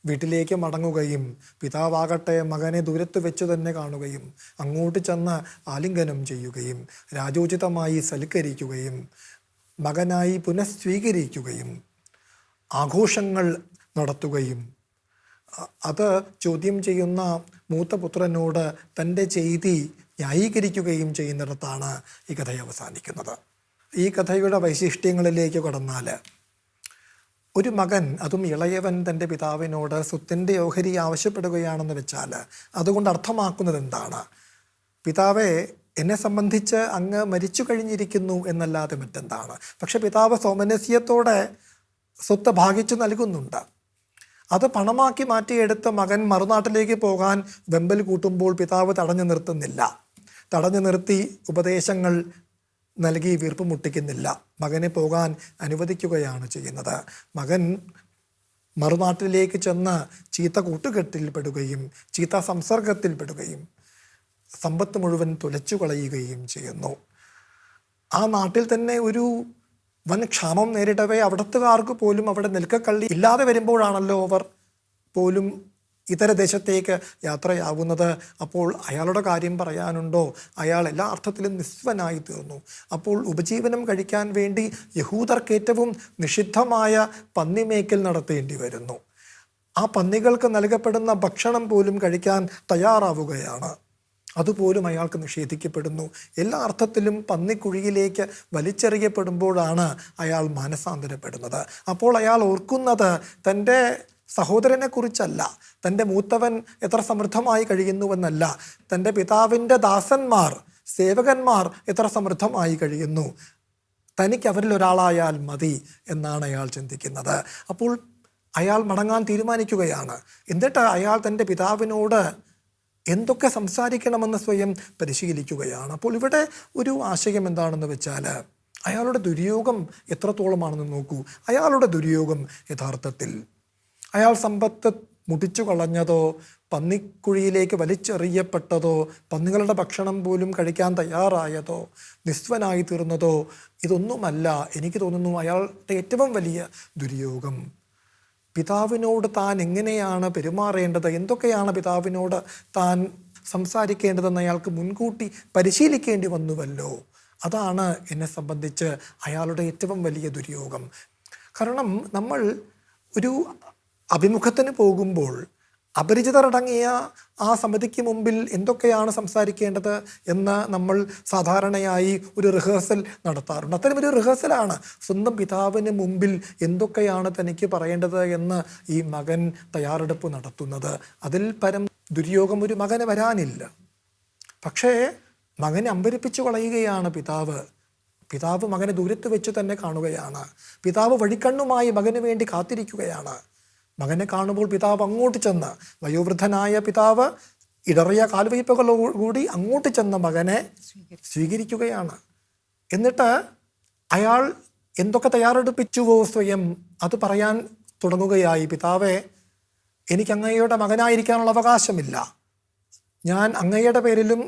വീട്ടിലേക്ക് മടങ്ങുകയും പിതാവാകട്ടെ മകനെ ദൂരത്ത് വെച്ച് തന്നെ കാണുകയും അങ്ങോട്ട് ചെന്ന് ആലിംഗനം ചെയ്യുകയും രാജോചിതമായി സൽക്കരിക്കുകയും മകനായി പുനഃസ്വീകരിക്കുകയും ആഘോഷങ്ങൾ നടത്തുകയും അത് ചോദ്യം ചെയ്യുന്ന മൂത്തപുത്രനോട് തൻ്റെ ചെയ്തി ന്യായീകരിക്കുകയും ചെയ്യുന്നിടത്താണ് ഈ കഥ അവസാനിക്കുന്നത്. ഈ കഥയുടെ വൈശിഷ്ട്യങ്ങളിലേക്ക് കടന്നാൽ ഒരു മകൻ, അതും ഇളയവൻ, തൻ്റെ പിതാവിനോട് സ്വത്തിൻ്റെ ഓഹരി ആവശ്യപ്പെടുകയാണെന്ന് വെച്ചാൽ അതുകൊണ്ട് അർത്ഥമാക്കുന്നത് എന്താണ്? പിതാവേ, എന്നെ സംബന്ധിച്ച് അങ്ങ് മരിച്ചു കഴിഞ്ഞിരിക്കുന്നു എന്നല്ലാതെ മറ്റെന്താണ്? പക്ഷെ പിതാവ് സൗമനസ്യത്തോടെ സ്വത്ത് ഭാഗിച്ചു നൽകുന്നുണ്ട്. അത് പണമാക്കി മാറ്റിയെടുത്ത് മകൻ മറുനാട്ടിലേക്ക് പോകാൻ വെമ്പൽ കൂട്ടുമ്പോൾ പിതാവ് തടഞ്ഞു നിർത്തുന്നില്ല. തടഞ്ഞു നിർത്തി ഉപദേശങ്ങൾ നൽകി വീർപ്പ് മുട്ടിക്കുന്നില്ല. മകനെ പോകാൻ അനുവദിക്കുകയാണ് ചെയ്യുന്നത്. മകൻ മറുനാട്ടിലേക്ക് ചെന്ന് ചീത്ത കൂട്ടുകെട്ടിൽപ്പെടുകയും ചീത്ത സംസർഗത്തിൽപ്പെടുകയും സമ്പത്ത് മുഴുവൻ തുലച്ചു കളയുകയും ചെയ്യുന്നു. ആ നാട്ടിൽ തന്നെ ഒരു വൻ ക്ഷാമം നേരിടവേ അവിടത്തുകാർക്ക് പോലും അവിടെ നിൽക്കക്കള്ളി ഇല്ലാതെ വരുമ്പോഴാണല്ലോ അവർ പോലും ഇതര ദേശത്തേക്ക് യാത്രയാകുന്നത്. അപ്പോൾ അയാളുടെ കാര്യം പറയാനുണ്ടോ? അയാൾ എല്ലാ അർത്ഥത്തിലും നിസ്വനായി തീർന്നു. അപ്പോൾ ഉപജീവനം കഴിക്കാൻ വേണ്ടി യഹൂദർക്കേറ്റവും നിഷിദ്ധമായ പന്നിമേക്കൽ നടത്തേണ്ടി വരുന്നു. ആ പന്നികൾക്ക് നൽകപ്പെടുന്ന ഭക്ഷണം പോലും കഴിക്കാൻ തയ്യാറാവുകയാണ്. അതുപോലും അയാൾക്ക് നിഷേധിക്കപ്പെടുന്നു. എല്ലാ അർത്ഥത്തിലും പന്നിക്കുഴിയിലേക്ക് വലിച്ചെറിയപ്പെടുമ്പോഴാണ് അയാൾ മാനസാന്തരപ്പെടുന്നത്. അപ്പോൾ അയാൾ ഓർക്കുന്നത് തൻ്റെ സഹോദരനെക്കുറിച്ചല്ല, തൻ്റെ മൂത്തവൻ എത്ര സമൃദ്ധമായി കഴിയുന്നുവെന്നല്ല, തൻ്റെ പിതാവിൻ്റെ ദാസന്മാർ, സേവകന്മാർ എത്ര സമൃദ്ധമായി കഴിയുന്നു, തനിക്ക് അവരിൽ ഒരാളായാൽ മതി എന്നാണ് അയാൾ ചിന്തിക്കുന്നത്. അപ്പോൾ അയാൾ മടങ്ങാൻ തീരുമാനിക്കുകയാണ്. എന്നിട്ട് അയാൾ തൻ്റെ പിതാവിനോട് എന്തൊക്കെ സംസാരിക്കണമെന്ന് സ്വയം പരിശീലിക്കുകയാണ്. അപ്പോൾ ഇവിടെ ഒരു ആശയം എന്താണെന്ന് വെച്ചാൽ അയാളുടെ ദുര്യോഗം എത്രത്തോളമാണെന്ന് നോക്കൂ. അയാളുടെ ദുര്യോഗം യഥാർത്ഥത്തിൽ അയാൾ സമ്പത്ത് മുടിച്ചു കളഞ്ഞതോ പന്നിക്കുഴിയിലേക്ക് വലിച്ചെറിയപ്പെട്ടതോ പന്നികളുടെ ഭക്ഷണം പോലും കഴിക്കാൻ തയ്യാറായതോ നിസ്വനായി തീർന്നതോ ഇതൊന്നുമല്ല. എനിക്ക് തോന്നുന്നു അയാളുടെ ഏറ്റവും വലിയ ദുര്യോഗം പിതാവിനോട് താൻ എങ്ങനെയാണ് പെരുമാറേണ്ടത്, എന്തൊക്കെയാണ് പിതാവിനോട് താൻ സംസാരിക്കേണ്ടതെന്ന് അയാൾക്ക് മുൻകൂട്ടി പരിശീലിക്കേണ്ടി വന്നുവല്ലോ. അതാണ് എന്നെ സംബന്ധിച്ച് അയാളുടെ ഏറ്റവും വലിയ ദുര്യോഗം. കാരണം നമ്മൾ ഒരു അഭിമുഖത്തിന് പോകുമ്പോൾ അപരിചിതരടങ്ങിയ ആ സമിതിക്ക് മുമ്പിൽ എന്തൊക്കെയാണ് സംസാരിക്കേണ്ടത് എന്ന് നമ്മൾ സാധാരണയായി ഒരു റിഹേഴ്സൽ നടത്താറുണ്ട്. അത്തരമൊരു റിഹേഴ്സലാണ് സ്വന്തം പിതാവിന് മുമ്പിൽ എന്തൊക്കെയാണ് തനിക്ക് പറയേണ്ടത് എന്ന് ഈ മകൻ തയ്യാറെടുപ്പ് നടത്തുന്നത്. അതിൽ പരം ദുര്യോഗം ഒരു മകന് വരാനില്ല. പക്ഷേ മകനെ അമ്പരിപ്പിച്ചു കളയുകയാണ് പിതാവ്. പിതാവ് മകനെ ദൂരത്ത് വെച്ച് തന്നെ കാണുകയാണ്. പിതാവ് വഴിക്കണ്ണുമായി മകന് വേണ്ടി കാത്തിരിക്കുകയാണ്. മകനെ കാണുമ്പോൾ പിതാവ് അങ്ങോട്ട് ചെന്ന്, വയോവൃദ്ധനായ പിതാവ് ഇടറിയ കാൽവയ്പ്പുകളോടുകൂടി അങ്ങോട്ട് ചെന്ന മകനെ സ്വീകരിക്കുകയാണ്. എന്നിട്ട് അയാൾ എന്തൊക്കെ തയ്യാറെടുപ്പിച്ചുവോ സ്വയം അത് പറയാൻ തുടങ്ങുകയായി. പിതാവേ, എനിക്ക് അങ്ങയുടെ മകനായിരിക്കാനുള്ള അവകാശമില്ല. ഞാൻ അങ്ങയുടെ പേരിലും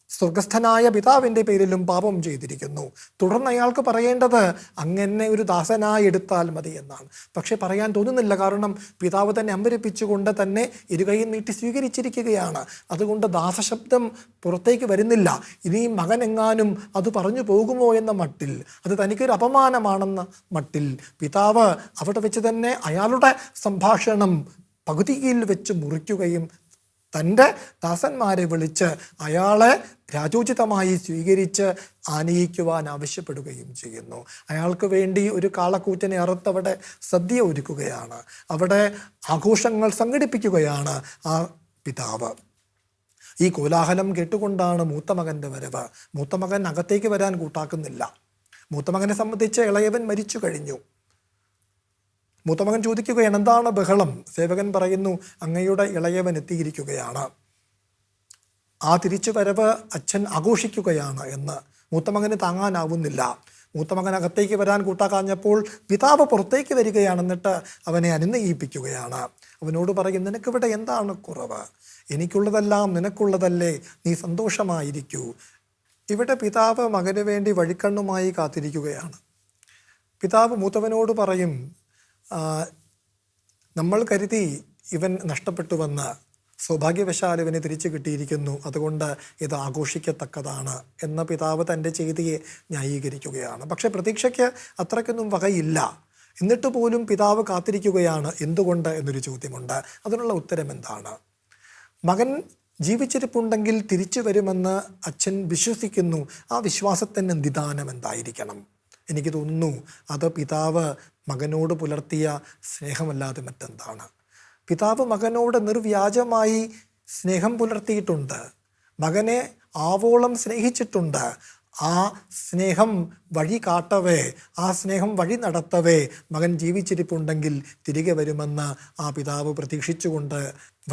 സ്വർഗസ്ഥനായ പിതാവിൻ്റെ പേരിലും പാപം ചെയ്തിരിക്കുന്നു. തുടർന്ന് അയാൾക്ക് പറയേണ്ടത് അങ്ങനെ ഒരു ദാസനായി എടുത്താൽ മതി എന്നാണ്. പക്ഷെ പറയാൻ തോന്നുന്നില്ല, കാരണം പിതാവ് തന്നെ അമ്പരിപ്പിച്ചുകൊണ്ട് തന്നെ ഇരുകൈ നീട്ടി സ്വീകരിച്ചിരിക്കുകയാണ്. അതുകൊണ്ട് ദാസശബ്ദം പുറത്തേക്ക് വരുന്നില്ല. ഇനി മകൻ എങ്ങാനും അത് പറഞ്ഞു പോകുമോ എന്ന മട്ടിൽ, അത് തനിക്കൊരു അപമാനമാണെന്ന മട്ടിൽ പിതാവ് അവിടെ വെച്ച് തന്നെ അയാളുടെ സംഭാഷണം പകുതിയിൽ വെച്ച് മുറിക്കുകയും തൻ്റെ ദാസന്മാരെ വിളിച്ച് അയാളെ രാജോചിതമായി സ്വീകരിച്ച് ആനയിക്കുവാൻ ആവശ്യപ്പെടുകയും ചെയ്യുന്നു. അയാൾക്ക് വേണ്ടി ഒരു കാളക്കൂറ്റനെ അറുത്തവിടെ സദ്യ ഒരുക്കുകയാണ്. അവിടെ ആഘോഷങ്ങൾ സംഘടിപ്പിക്കുകയാണ് ആ പിതാവ്. ഈ കോലാഹലം കേട്ടുകൊണ്ടാണ് മൂത്ത മകൻ്റെ വരവ്. മൂത്ത മകൻ അകത്തേക്ക് വരാൻ കൂട്ടാക്കുന്നില്ല. മൂത്ത മകനെ സംബന്ധിച്ച് ഇളയവൻ മരിച്ചു കഴിഞ്ഞു. മൂത്തമകൻ ചോദിക്കുകയാണ്, എന്താണ് ബഹളം? സേവകൻ പറയുന്നു, അങ്ങയുടെ ഇളയവൻ എത്തിയിരിക്കുകയാണ്, ആ തിരിച്ചു വരവ് അച്ഛൻ ആഘോഷിക്കുകയാണ് എന്ന്. മൂത്തമകന് താങ്ങാനാവുന്നില്ല. മൂത്തമകൻ അകത്തേക്ക് വരാൻ കൂട്ടാക്കാഞ്ഞപ്പോൾ പിതാവ് പുറത്തേക്ക് വരികയാണ്. എന്നിട്ട് അവനെ അനുനയിപ്പിക്കുകയാണ്. അവനോട് പറയും, നിനക്കിവിടെ എന്താണ് കുറവ്? എനിക്കുള്ളതെല്ലാം നിനക്കുള്ളതല്ലേ, നീ സന്തോഷമായിരിക്കൂ. ഇവിടെ പിതാവ് മകന് വേണ്ടി വഴിക്കണ്ണുമായി കാത്തിരിക്കുകയാണ്. പിതാവ് മൂത്തവനോട് പറയും, നമ്മൾ കരുതി ഇവൻ നഷ്ടപ്പെട്ടുവെന്ന്, സൗഭാഗ്യവശാൽ ഇവനെ തിരിച്ചു കിട്ടിയിരിക്കുന്നു, അതുകൊണ്ട് ഇത് ആഘോഷിക്കത്തക്കതാണ് എന്ന പിതാവ് തൻ്റെ ചെയ്തിയെ ന്യായീകരിക്കുകയാണ്. പക്ഷേ പ്രതീക്ഷയ്ക്ക് അത്രയ്ക്കൊന്നും വകയില്ല. എന്നിട്ട് പോലും പിതാവ് കാത്തിരിക്കുകയാണ്. എന്തുകൊണ്ട് എന്നൊരു ചോദ്യമുണ്ട്. അതിനുള്ള ഉത്തരം എന്താണ്? മകൻ ജീവിച്ചിരിപ്പുണ്ടെങ്കിൽ തിരിച്ചു വരുമെന്ന് അച്ഛൻ വിശ്വസിക്കുന്നു. ആ വിശ്വാസത്തിൻ്റെ നിദാനം എന്തായിരിക്കണം? എനിക്ക് തോന്നുന്നു അത് പിതാവ് മകനോട് പുലർത്തിയ സ്നേഹമല്ലാതെ മറ്റെന്താണ്. പിതാവ് മകനോട് നിർവ്യാജമായി സ്നേഹം പുലർത്തിയിട്ടുണ്ട്. മകനെ ആവോളം സ്നേഹിച്ചിട്ടുണ്ട്. ആ സ്നേഹം വഴി കാട്ടവേ, ആ സ്നേഹം വഴി നടത്തവേ മകൻ ജീവിച്ചിരിപ്പുണ്ടെങ്കിൽ തിരികെ വരുമെന്ന് ആ പിതാവ് പ്രതീക്ഷിച്ചുകൊണ്ട്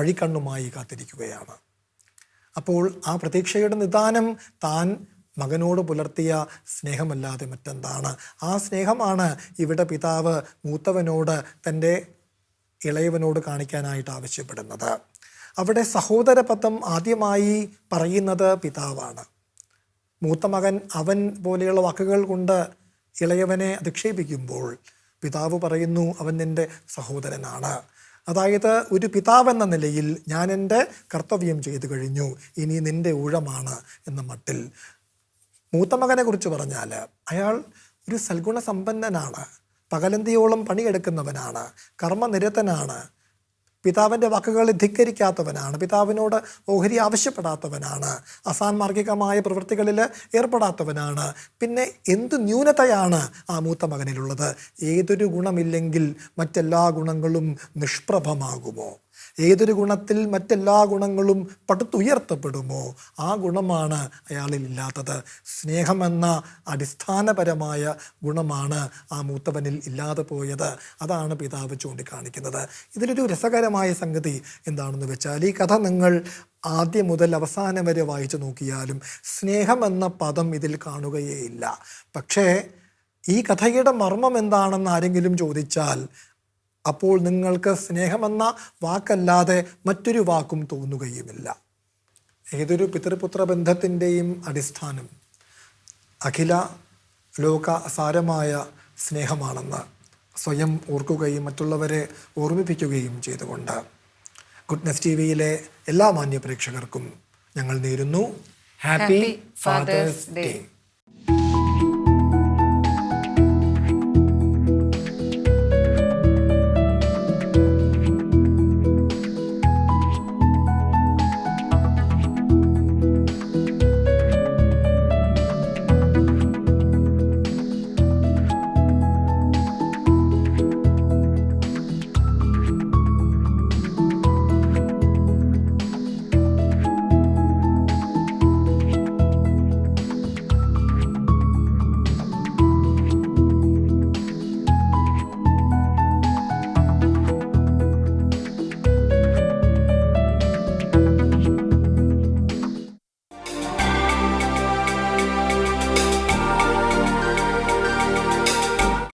വഴിക്കണ്ണുമായി കാത്തിരിക്കുകയാണ്. അപ്പോൾ ആ പ്രതീക്ഷയുടെ നിദാനം താൻ മകനോട് പുലർത്തിയ സ്നേഹമല്ലാതെ മറ്റെന്താണ്? ആ സ്നേഹമാണ് ഇവിടെ പിതാവ് മൂത്തവനോട് തൻ്റെ ഇളയവനോട് കാണിക്കാനായിട്ട് ആവശ്യപ്പെടുന്നത്. അവിടെ സഹോദരപദം ആദ്യമായി പറയുന്നത് പിതാവാണ്. മൂത്ത മകൻ അവൻ പോലെയുള്ള വാക്കുകൾ കൊണ്ട് ഇളയവനെ അധിക്ഷേപിക്കുമ്പോൾ പിതാവ് പറയുന്നു, അവൻ നിൻ്റെ സഹോദരനാണ്. അതായത് ഒരു പിതാവെന്ന നിലയിൽ ഞാൻ എൻ്റെ കർത്തവ്യം ചെയ്തു കഴിഞ്ഞു, ഇനി നിൻ്റെ ഊഴമാണ് എന്ന മട്ടിൽ. മൂത്ത മകനെ കുറിച്ച് പറഞ്ഞാൽ അയാൾ ഒരു സൽഗുണസമ്പന്നനാണ്, പകലന്തിയോളം പണിയെടുക്കുന്നവനാണ്, കർമ്മനിരതനാണ്, പിതാവിൻ്റെ വാക്കുകളെ ധിക്കരിക്കാത്തവനാണ്, പിതാവിനോട് ഓഹരി ആവശ്യപ്പെടാത്തവനാണ്, അസാൻമാർഗികമായ പ്രവൃത്തികളിൽ ഏർപ്പെടാത്തവനാണ്. പിന്നെ എന്ത് ന്യൂനതയാണ് ആ മൂത്ത മകനിലുള്ളത്? ഏതൊരു ഗുണമില്ലെങ്കിൽ മറ്റെല്ലാ ഗുണങ്ങളും നിഷ്പ്രഭമാകുമോ? ഏതൊരു ഗുണത്തിൽ മറ്റെല്ലാ ഗുണങ്ങളും പടുത്തുയർത്തപ്പെടുമോ? ആ ഗുണമാണ് അയാളിൽ ഇല്ലാത്തത്. സ്നേഹമെന്ന അടിസ്ഥാനപരമായ ഗുണമാണ് ആ മൂത്തവനിൽ ഇല്ലാതെ പോയത്. അതാണ് പിതാവ് ചൂണ്ടിക്കാണിക്കുന്നത്. ഇതിലൊരു രസകരമായ സംഗതി എന്താണെന്ന് വെച്ചാൽ, ഈ കഥ നിങ്ങൾ ആദ്യം മുതൽ അവസാനം വരെ വായിച്ചു നോക്കിയാലും സ്നേഹമെന്ന പദം ഇതിൽ കാണുകയേയില്ല. പക്ഷേ ഈ കഥയുടെ മർമ്മം എന്താണെന്ന് ആരെങ്കിലും ചോദിച്ചാൽ അപ്പോൾ നിങ്ങൾക്ക് സ്നേഹമെന്ന വാക്കല്ലാതെ മറ്റൊരു വാക്കും തോന്നുകയുമില്ല. ഏതൊരു പിതൃപുത്ര ബന്ധത്തിൻ്റെയും അടിസ്ഥാനം അഖില ലോക സാരമായ സ്നേഹമാണെന്ന് സ്വയം ഓർക്കുകയും മറ്റുള്ളവരെ ഓർമ്മിപ്പിക്കുകയും ചെയ്തുകൊണ്ട് ഗുഡ്നെസ് ടിവിയിലെ എല്ലാ മാന്യ പ്രേക്ഷകർക്കും ഞങ്ങൾ നേരുന്നു ഹാപ്പി ഫാദേഴ്സ് ഡേ.